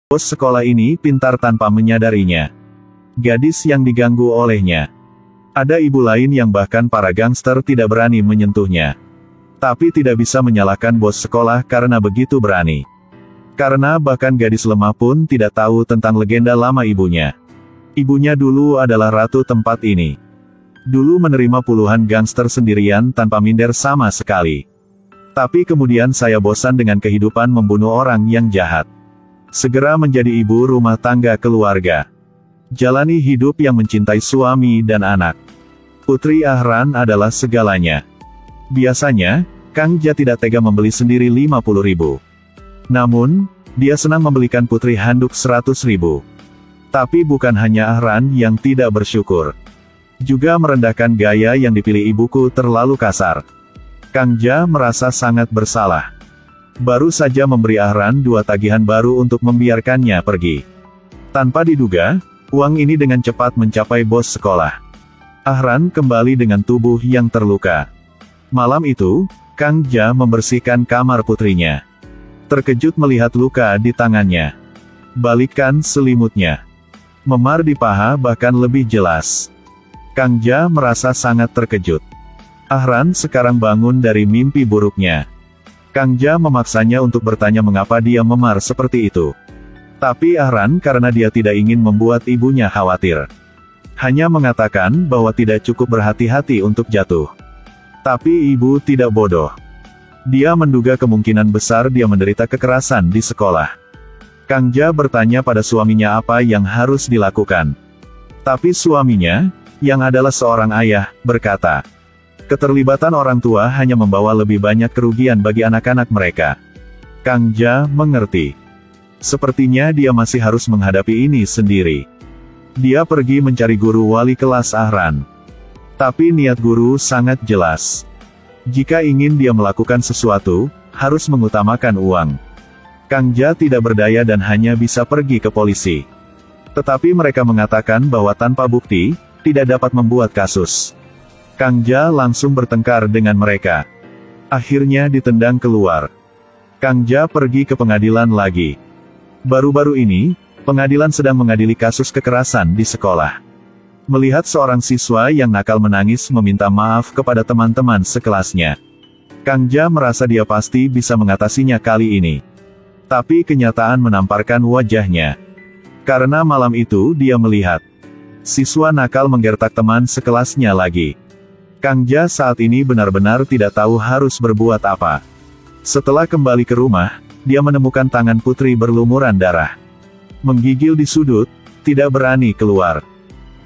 Bos sekolah ini pintar tanpa menyadarinya. Gadis yang diganggu olehnya. Ada ibu lain yang bahkan para gangster tidak berani menyentuhnya. Tapi tidak bisa menyalahkan bos sekolah karena begitu berani. Karena bahkan gadis lemah pun tidak tahu tentang legenda lama ibunya. Ibunya dulu adalah ratu tempat ini. Dulu menerima puluhan gangster sendirian tanpa minder sama sekali. Tapi kemudian saya bosan dengan kehidupan membunuh orang yang jahat. Segera menjadi ibu rumah tangga keluarga. Jalani hidup yang mencintai suami dan anak. Putri Ahran adalah segalanya. Biasanya, Kang Ja tidak tega membeli sendiri 50.000. Namun, dia senang membelikan Putri handuk 100.000. Tapi bukan hanya Ahran yang tidak bersyukur. Juga merendahkan gaya yang dipilih ibuku terlalu kasar. Kang Ja merasa sangat bersalah. Baru saja memberi Ahran 2 tagihan baru untuk membiarkannya pergi. Tanpa diduga, uang ini dengan cepat mencapai bos sekolah. Ahran kembali dengan tubuh yang terluka. Malam itu, Kang Ja membersihkan kamar putrinya. Terkejut melihat luka di tangannya. Balikkan selimutnya. Memar di paha bahkan lebih jelas. Kang Ja merasa sangat terkejut. Ahran sekarang bangun dari mimpi buruknya. Kang Ja memaksanya untuk bertanya mengapa dia memar seperti itu. Tapi Ahran karena dia tidak ingin membuat ibunya khawatir. Hanya mengatakan bahwa tidak cukup berhati-hati untuk jatuh. Tapi ibu tidak bodoh. Dia menduga kemungkinan besar dia menderita kekerasan di sekolah. Kang Ja bertanya pada suaminya apa yang harus dilakukan. Tapi suaminya, yang adalah seorang ayah, berkata, keterlibatan orang tua hanya membawa lebih banyak kerugian bagi anak-anak mereka. Kang Ja mengerti. Sepertinya dia masih harus menghadapi ini sendiri. Dia pergi mencari guru wali kelas Ahran. Tapi niat guru sangat jelas. Jika ingin dia melakukan sesuatu, harus mengutamakan uang. Kang Ja tidak berdaya dan hanya bisa pergi ke polisi. Tetapi mereka mengatakan bahwa tanpa bukti, tidak dapat membuat kasus. Kang Ja langsung bertengkar dengan mereka. Akhirnya ditendang keluar. Kang Ja pergi ke pengadilan lagi. Baru-baru ini, pengadilan sedang mengadili kasus kekerasan di sekolah. Melihat seorang siswa yang nakal menangis meminta maaf kepada teman-teman sekelasnya. Kang Ja merasa dia pasti bisa mengatasinya kali ini. Tapi kenyataan menamparkan wajahnya. Karena malam itu dia melihat siswa nakal menggertak teman sekelasnya lagi. Kang Ja saat ini benar-benar tidak tahu harus berbuat apa. Setelah kembali ke rumah, dia menemukan tangan putri berlumuran darah. Menggigil di sudut, tidak berani keluar.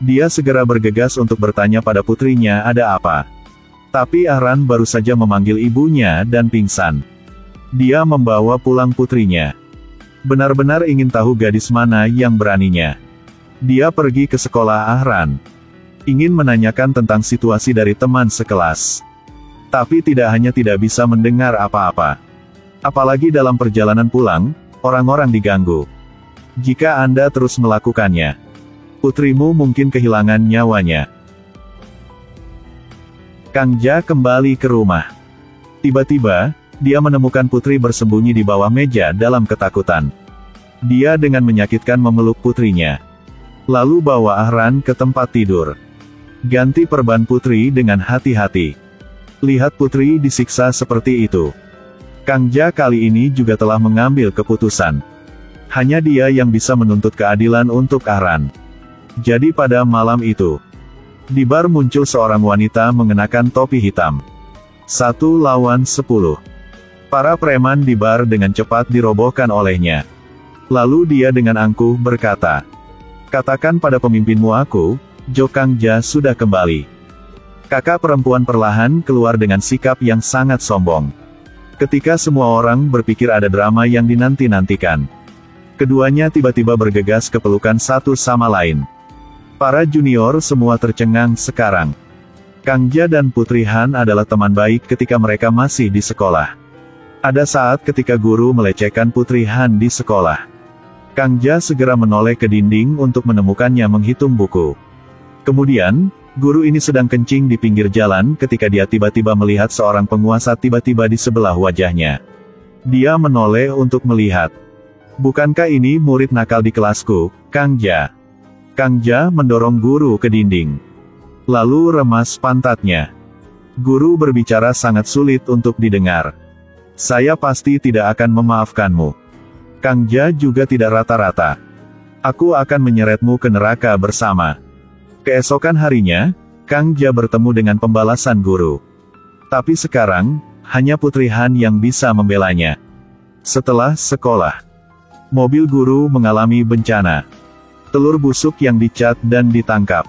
Dia segera bergegas untuk bertanya pada putrinya ada apa. Tapi Ahran baru saja memanggil ibunya dan pingsan. Dia membawa pulang putrinya. Benar-benar ingin tahu gadis mana yang beraninya. Dia pergi ke sekolah Ahran. Ingin menanyakan tentang situasi dari teman sekelas. Tapi tidak hanya tidak bisa mendengar apa-apa. Apalagi dalam perjalanan pulang, orang-orang diganggu. Jika Anda terus melakukannya, putrimu mungkin kehilangan nyawanya. Kang Ja kembali ke rumah. Tiba-tiba, dia menemukan putri bersembunyi di bawah meja dalam ketakutan. Dia dengan menyakitkan memeluk putrinya. Lalu bawa Ahran ke tempat tidur. Ganti perban putri dengan hati-hati. Lihat putri disiksa seperti itu. Kang Ja kali ini juga telah mengambil keputusan. Hanya dia yang bisa menuntut keadilan untuk Ahran. Jadi pada malam itu, di bar muncul seorang wanita mengenakan topi hitam. 1 lawan 10. Para preman di bar dengan cepat dirobohkan olehnya. Lalu dia dengan angkuh berkata, katakan pada pemimpinmu aku, Jo Kang Ja sudah kembali. Kakak perempuan perlahan keluar dengan sikap yang sangat sombong. Ketika semua orang berpikir ada drama yang dinanti-nantikan. Keduanya tiba-tiba bergegas ke pelukan satu sama lain. Para junior semua tercengang sekarang. Kang Ja dan Putri Han adalah teman baik ketika mereka masih di sekolah. Ada saat ketika guru melecehkan Putri Han di sekolah. Kang Ja segera menoleh ke dinding untuk menemukannya menghitung buku. Kemudian, guru ini sedang kencing di pinggir jalan ketika dia tiba-tiba melihat seorang penguasa tiba-tiba di sebelah wajahnya. Dia menoleh untuk melihat. Bukankah ini murid nakal di kelasku, Kang Ja? Kang Ja mendorong guru ke dinding. Lalu remas pantatnya. Guru berbicara sangat sulit untuk didengar. Saya pasti tidak akan memaafkanmu. Kang Ja juga tidak rata-rata. Aku akan menyeretmu ke neraka bersama. Keesokan harinya, Kang Ja bertemu dengan pembalasan guru. Tapi sekarang, hanya Putri Han yang bisa membelanya. Setelah sekolah, mobil guru mengalami bencana. Telur busuk yang dicat dan ditangkap.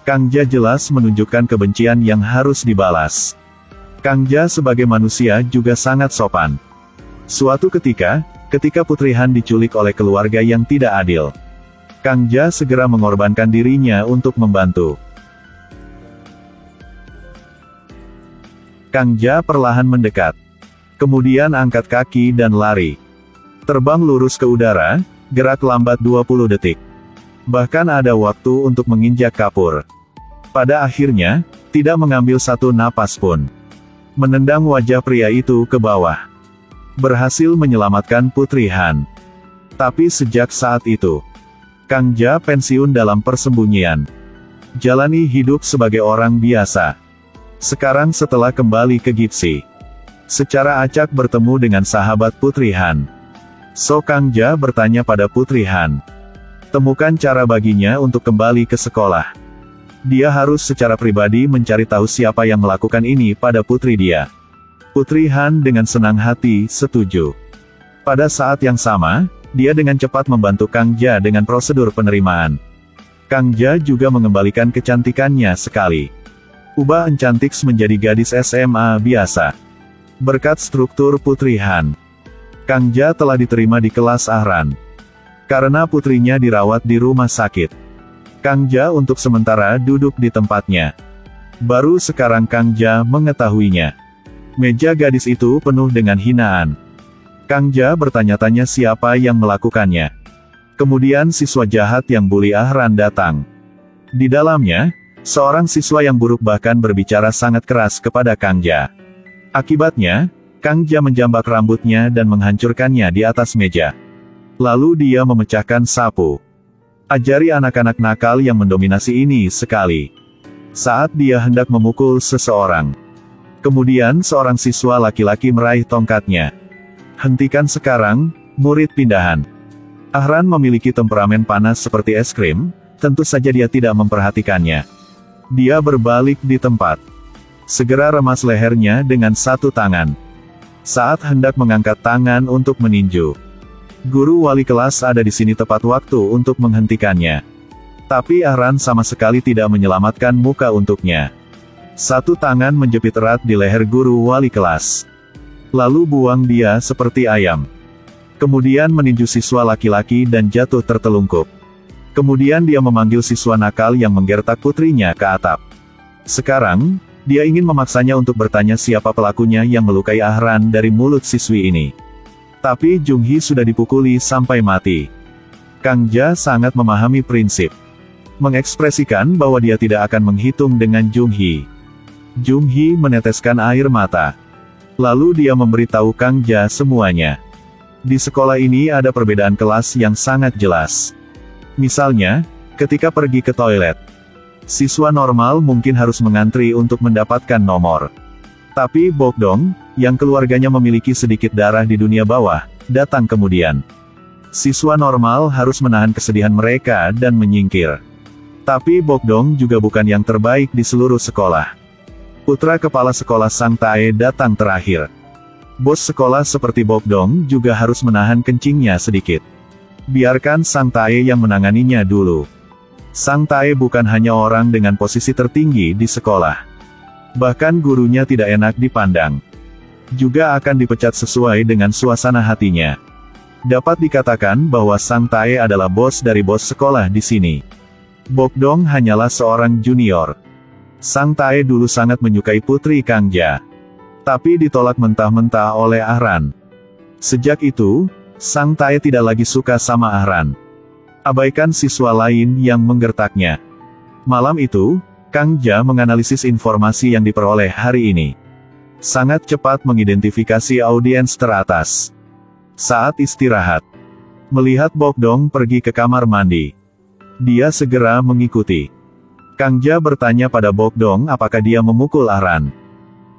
Kang Ja jelas menunjukkan kebencian yang harus dibalas. Kang Ja sebagai manusia juga sangat sopan. Suatu ketika Putri Han diculik oleh keluarga yang tidak adil, Kang Ja segera mengorbankan dirinya untuk membantu. Kang Ja perlahan mendekat. Kemudian angkat kaki dan lari. Terbang lurus ke udara, gerak lambat 20 detik. Bahkan ada waktu untuk menginjak kapur. Pada akhirnya, tidak mengambil satu napas pun. Menendang wajah pria itu ke bawah. Berhasil menyelamatkan Putri Han. Tapi sejak saat itu, Kang Ja pensiun dalam persembunyian. Jalani hidup sebagai orang biasa. Sekarang setelah kembali ke Gipsy, secara acak bertemu dengan sahabat Putri Han. So Kang Ja bertanya pada Putri Han. Temukan cara baginya untuk kembali ke sekolah. Dia harus secara pribadi mencari tahu siapa yang melakukan ini pada putri dia. Putri Han dengan senang hati setuju. Pada saat yang sama, dia dengan cepat membantu Kang Ja dengan prosedur penerimaan. Kang Ja juga mengembalikan kecantikannya sekali. Ubah Enchantics menjadi gadis SMA biasa. Berkat struktur Putri Han, Kang Ja telah diterima di kelas Ahran. Karena putrinya dirawat di rumah sakit, Kang Ja untuk sementara duduk di tempatnya. Baru sekarang Kang Ja mengetahuinya. Meja gadis itu penuh dengan hinaan. Kang Ja bertanya-tanya siapa yang melakukannya. Kemudian siswa jahat yang bully Ahran datang. Di dalamnya, seorang siswa yang buruk bahkan berbicara sangat keras kepada Kang Ja. Akibatnya, Kang Ja menjambak rambutnya dan menghancurkannya di atas meja. Lalu dia memecahkan sapu. Ajari anak-anak nakal yang mendominasi ini sekali. Saat dia hendak memukul seseorang, kemudian seorang siswa laki-laki meraih tongkatnya. Hentikan sekarang, murid pindahan. Ahran memiliki temperamen panas seperti es krim, tentu saja dia tidak memperhatikannya. Dia berbalik di tempat. Segera remas lehernya dengan satu tangan. Saat hendak mengangkat tangan untuk meninju, guru wali kelas ada di sini tepat waktu untuk menghentikannya. Tapi Ahran sama sekali tidak menyelamatkan muka untuknya. Satu tangan menjepit erat di leher guru wali kelas. Lalu buang dia seperti ayam. Kemudian meninju siswa laki-laki dan jatuh tertelungkup. Kemudian dia memanggil siswa nakal yang menggertak putrinya ke atap. Sekarang, dia ingin memaksanya untuk bertanya siapa pelakunya yang melukai Ahran dari mulut siswi ini. Tapi Jung Hee sudah dipukuli sampai mati. Kang Ja sangat memahami prinsip. Mengekspresikan bahwa dia tidak akan menghitung dengan Jung Hee. Jung Hee meneteskan air mata. Lalu dia memberitahu Kang Ja semuanya. Di sekolah ini ada perbedaan kelas yang sangat jelas. Misalnya, ketika pergi ke toilet, siswa normal mungkin harus mengantri untuk mendapatkan nomor. Tapi Bokdong, yang keluarganya memiliki sedikit darah di dunia bawah, datang kemudian. Siswa normal harus menahan kesedihan mereka dan menyingkir. Tapi Bokdong juga bukan yang terbaik di seluruh sekolah. Putra kepala sekolah Sang Tae datang terakhir. Bos sekolah seperti Bokdong juga harus menahan kencingnya sedikit. Biarkan Sang Tae yang menanganinya dulu. Sang Tae bukan hanya orang dengan posisi tertinggi di sekolah. Bahkan gurunya tidak enak dipandang. Juga akan dipecat sesuai dengan suasana hatinya. Dapat dikatakan bahwa Sang Tae adalah bos dari bos sekolah di sini. Bokdong hanyalah seorang junior. Sang Tae dulu sangat menyukai putri Kang Ja. Tapi ditolak mentah-mentah oleh Ahran. Sejak itu, Sang Tae tidak lagi suka sama Ahran. Abaikan siswa lain yang menggertaknya. Malam itu, Kang Ja menganalisis informasi yang diperoleh hari ini. Sangat cepat mengidentifikasi audiens teratas. Saat istirahat, Melihat Bogdong pergi ke kamar mandi, dia segera mengikuti. Kang Ja bertanya pada Bogdong apakah dia memukul Ahran.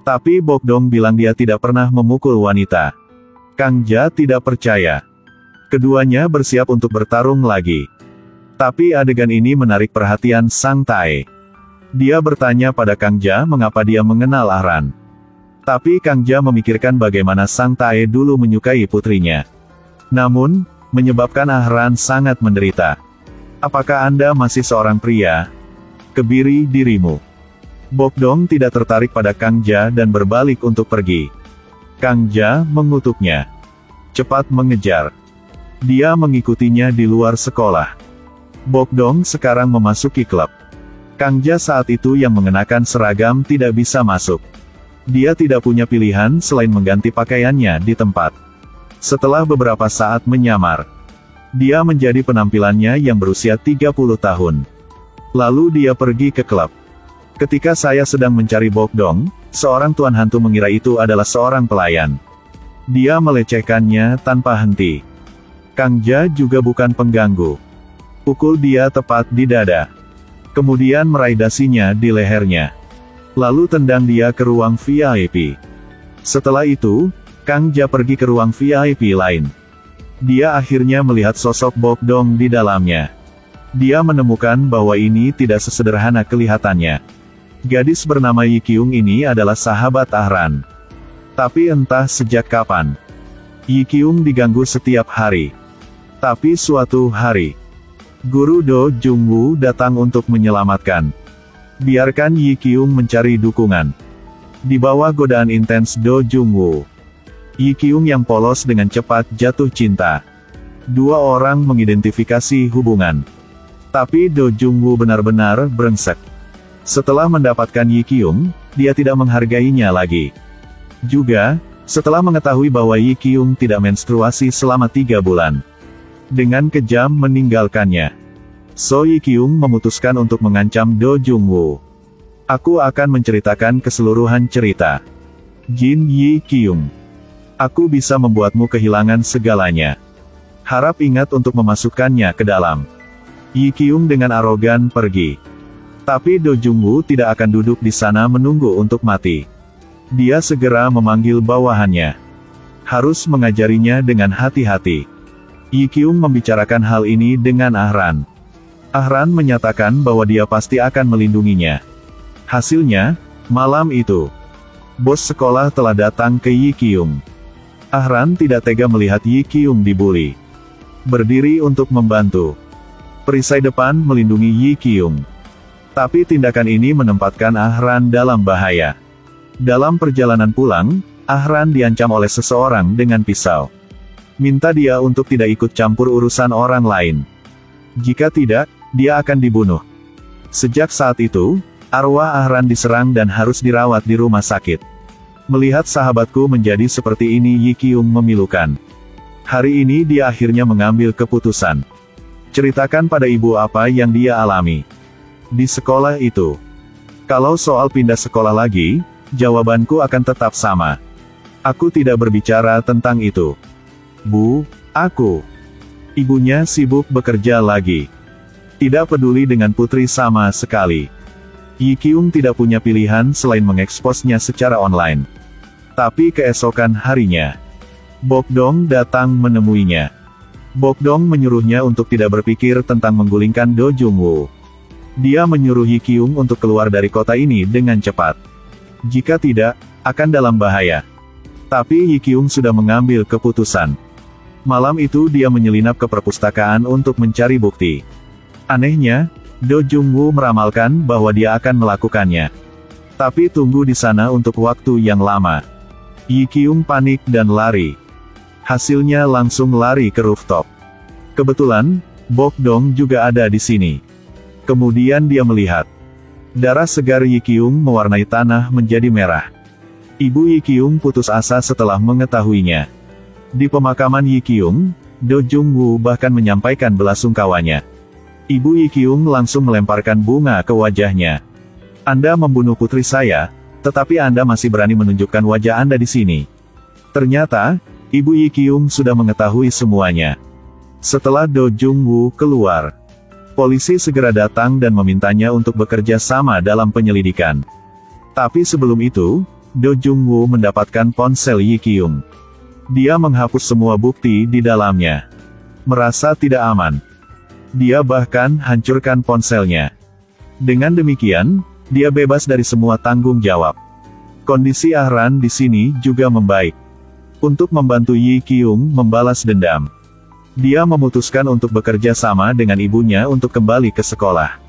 Tapi Bogdong bilang dia tidak pernah memukul wanita. Kang Ja tidak percaya. Keduanya bersiap untuk bertarung lagi. Tapi adegan ini menarik perhatian Sang Tae. Dia bertanya pada Kang Ja mengapa dia mengenal Ahran. Tapi Kang Ja memikirkan bagaimana Sang Tae dulu menyukai putrinya. Namun, menyebabkan Ahran sangat menderita. Apakah Anda masih seorang pria? Kebiri dirimu. Bogdong tidak tertarik pada Kang Ja dan berbalik untuk pergi. Kang Ja mengutuknya. Cepat mengejar. Dia mengikutinya di luar sekolah. Bogdong sekarang memasuki klub. Kang Ja saat itu yang mengenakan seragam tidak bisa masuk. Dia tidak punya pilihan selain mengganti pakaiannya di tempat. Setelah beberapa saat menyamar, dia menjadi penampilannya yang berusia 30 tahun. Lalu dia pergi ke klub. Ketika saya sedang mencari Bogdong, seorang tuan hantu mengira itu adalah seorang pelayan. Dia melecehkannya tanpa henti. Kang Ja juga bukan pengganggu. Pukul dia tepat di dada. Kemudian meraih dasinya di lehernya. Lalu tendang dia ke ruang VIP. Setelah itu, Kang Ja pergi ke ruang VIP lain. Dia akhirnya melihat sosok Bogdong di dalamnya. Dia menemukan bahwa ini tidak sesederhana kelihatannya. Gadis bernama Yi Kyung ini adalah sahabat Ahran. Tapi entah sejak kapan, Yi Kyung diganggu setiap hari. Tapi suatu hari, Guru Do Jungwoo datang untuk menyelamatkan. Biarkan Yi Kyung mencari dukungan. Di bawah godaan intens Do Jungwoo, Yi Kyung yang polos dengan cepat jatuh cinta. Dua orang mengidentifikasi hubungan. Tapi Do Jungwoo benar-benar brengsek. Setelah mendapatkan Yi Kyung, dia tidak menghargainya lagi. Juga, setelah mengetahui bahwa Yi Kyung tidak menstruasi selama 3 bulan, dengan kejam meninggalkannya, So Yi Kyung memutuskan untuk mengancam Do Jungwoo. Aku akan menceritakan keseluruhan cerita. Jin Yi Kyung, aku bisa membuatmu kehilangan segalanya. Harap ingat untuk memasukkannya ke dalam. Yi Kyung dengan arogan pergi. Tapi Do Jungwoo tidak akan duduk di sana menunggu untuk mati. Dia segera memanggil bawahannya. Harus mengajarinya dengan hati-hati. Yi Kyung membicarakan hal ini dengan Ahran. Ahran menyatakan bahwa dia pasti akan melindunginya. Hasilnya, malam itu, bos sekolah telah datang ke Yi Kyung. Ahran tidak tega melihat Yi Kyung dibully. Berdiri untuk membantu. Perisai depan melindungi Yi Kyung. Tapi tindakan ini menempatkan Ahran dalam bahaya. Dalam perjalanan pulang, Ahran diancam oleh seseorang dengan pisau. Minta dia untuk tidak ikut campur urusan orang lain. Jika tidak, dia akan dibunuh. Sejak saat itu, arwah Ahran diserang dan harus dirawat di rumah sakit. Melihat sahabatku menjadi seperti ini, Yi Kyung memilukan. Hari ini dia akhirnya mengambil keputusan. Ceritakan pada ibu apa yang dia alami di sekolah itu. Kalau soal pindah sekolah lagi, jawabanku akan tetap sama. Aku tidak berbicara tentang itu. Bu, aku. Ibunya sibuk bekerja lagi. Tidak peduli dengan putri sama sekali. Yi Kyung tidak punya pilihan selain mengeksposnya secara online. Tapi keesokan harinya, Bogdong datang menemuinya. Bogdong menyuruhnya untuk tidak berpikir tentang menggulingkan Do Jungwoo. Dia menyuruh Yi Kyung untuk keluar dari kota ini dengan cepat. Jika tidak, akan dalam bahaya. Tapi Yi Kyung sudah mengambil keputusan. Malam itu dia menyelinap ke perpustakaan untuk mencari bukti. Anehnya, Do Jungwoo meramalkan bahwa dia akan melakukannya. Tapi tunggu di sana untuk waktu yang lama. Yi Kyung panik dan lari. Hasilnya langsung lari ke rooftop. Kebetulan, Bogdong juga ada di sini. Kemudian dia melihat darah segar Yi Kyung mewarnai tanah menjadi merah. Ibu Yi Kyung putus asa setelah mengetahuinya. Di pemakaman Yi Kyung, Do Jungwoo bahkan menyampaikan belasungkawanya. Ibu Yi Kyung langsung melemparkan bunga ke wajahnya. Anda membunuh putri saya, tetapi Anda masih berani menunjukkan wajah Anda di sini. Ternyata, Ibu Yi Kyung sudah mengetahui semuanya. Setelah Do Jung Woo keluar, polisi segera datang dan memintanya untuk bekerja sama dalam penyelidikan. Tapi sebelum itu, Do Jung Woo mendapatkan ponsel Yi Kyung. Dia menghapus semua bukti di dalamnya. Merasa tidak aman. Dia bahkan hancurkan ponselnya. Dengan demikian, dia bebas dari semua tanggung jawab. Kondisi Ahran di sini juga membaik. Untuk membantu Yi Kyung membalas dendam, dia memutuskan untuk bekerja sama dengan ibunya untuk kembali ke sekolah.